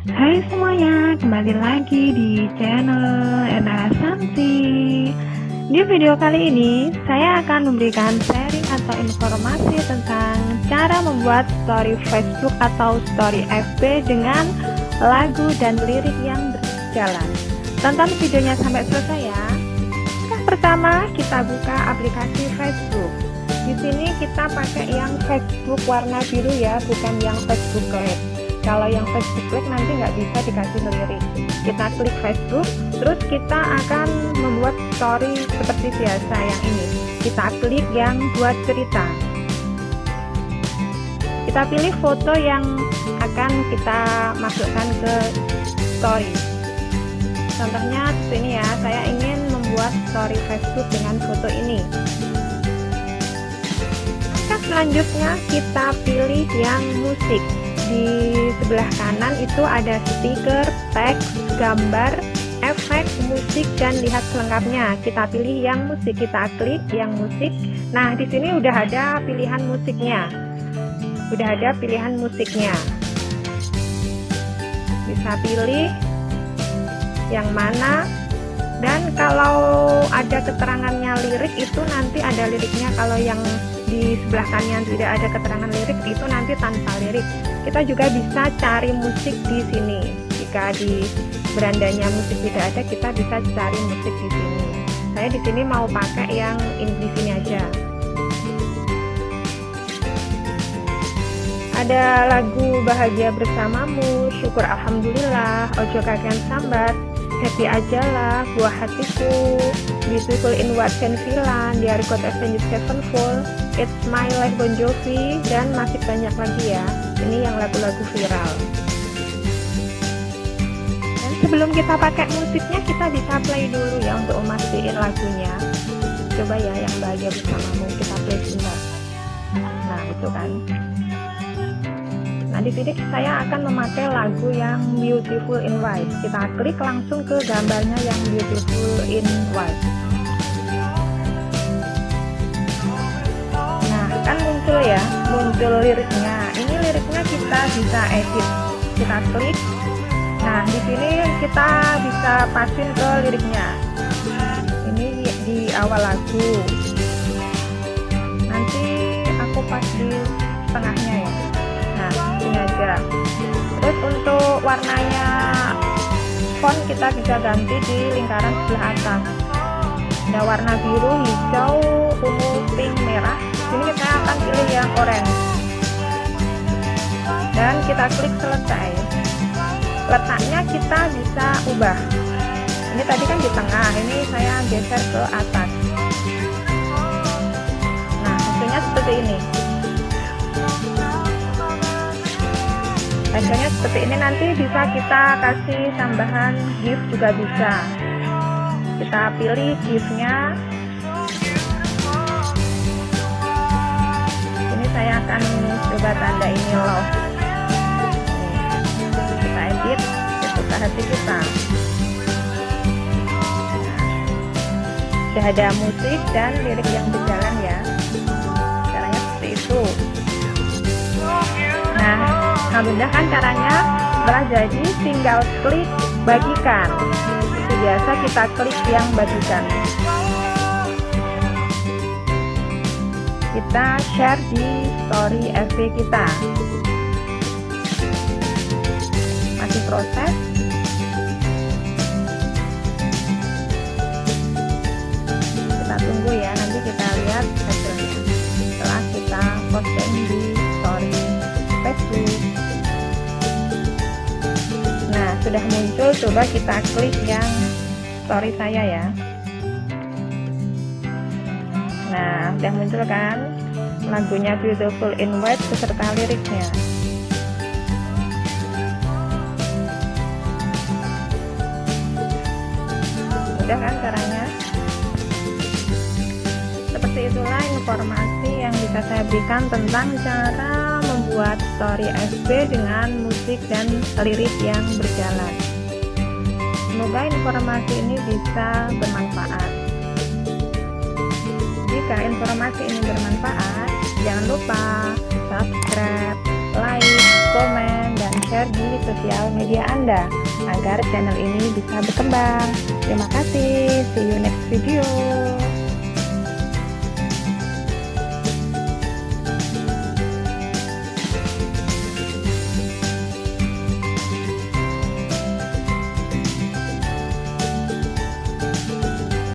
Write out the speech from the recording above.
Hai semuanya, kembali lagi di channel Ena Santi. Di video kali ini, saya akan memberikan sharing atau informasi tentang cara membuat story Facebook atau story FB dengan lagu dan lirik yang berjalan. Tonton videonya sampai selesai ya. Yang pertama, kita buka aplikasi Facebook. Di sini kita pakai yang Facebook warna biru ya, bukan yang Facebook Lite. Kalau yang Facebook Lite nanti nggak bisa dikasih lirik. Kita klik Facebook, terus kita akan membuat story seperti biasa yang ini. Kita klik yang buat cerita. Kita pilih foto yang akan kita masukkan ke story. Contohnya seperti ini ya, saya ingin membuat story Facebook dengan foto ini. Selanjutnya kita pilih yang musik. Di sebelah kanan itu ada stiker, teks, gambar, efek, musik, dan lihat selengkapnya. Kita pilih yang musik, kita klik yang musik. Nah, di sini udah ada pilihan musiknya. Bisa pilih yang mana. Dan kalau ada keterangannya lirik itu nanti ada liriknya. Kalau yang di sebelah kanan tidak ada keterangan lirik itu nanti tanpa lirik. Kita juga bisa cari musik di sini. Jika di berandanya musik tidak ada, kita bisa cari musik di sini. Saya di sini mau pakai yang di sini aja. Ada lagu Bahagia Bersamamu, Syukur Alhamdulillah, Ojo Kakean Sambat, Happy Ajalah, Buah Hatiku, Beautiful in What Can Filan, Di Record Avenged Sevenfold, It's My Life Bon Jovi, dan masih banyak lagi ya. Ini yang lagu-lagu viral. Dan sebelum kita pakai musiknya, kita bisa play dulu ya untuk memastikan lagunya. Coba ya yang Bahagia Bersamamu, kita play sebentar. Nah itu kan. Nah di sini saya akan memakai lagu yang Beautiful in White. Kita klik langsung ke gambarnya yang Beautiful in White. Nah kan muncul ya, muncul liriknya. Ini liriknya kita bisa edit. Kita klik. Nah di sini kita bisa pasin ke liriknya. Ini di awal lagu. Nanti aku pas di tengahnya ya. Nah ini aja. Terus untuk warnanya font kita bisa ganti di lingkaran sebelah atas. Ada warna biru, hijau, ungu, pink, merah. Ini kita akan pilih yang orange dan kita klik selesai. Letaknya kita bisa ubah. Ini tadi kan di tengah, ini saya geser ke atas. Nah hasilnya seperti ini. Hasilnya seperti ini. Nanti bisa kita kasih tambahan GIF juga bisa. Kita pilih GIF-nya. Ini saya akan coba tanda ini love. Kita edit, suka hati kita. Sudah ada musik dan lirik yang berjalan ya. Caranya seperti itu. Nah mudah kan caranya. Setelah jadi tinggal klik bagikan. Seperti biasa kita klik yang bagikan. Kita share di story FB kita. Masih proses. Kita tunggu ya, nanti kita lihat hasilnya setelah kita posting di story Facebook. Nah sudah muncul, coba kita klik yang story saya ya. Nah sudah muncul kan lagunya Beautiful in White beserta liriknya. Mudah kan caranya? Seperti itulah informasi yang bisa saya berikan tentang cara membuat story FB dengan musik dan lirik yang berjalan. Semoga informasi ini bisa bermanfaat. Jika informasi ini bermanfaat, jangan lupa subscribe, like, komen, dan share di sosial media Anda agar channel ini bisa berkembang. Terima kasih, see you next video.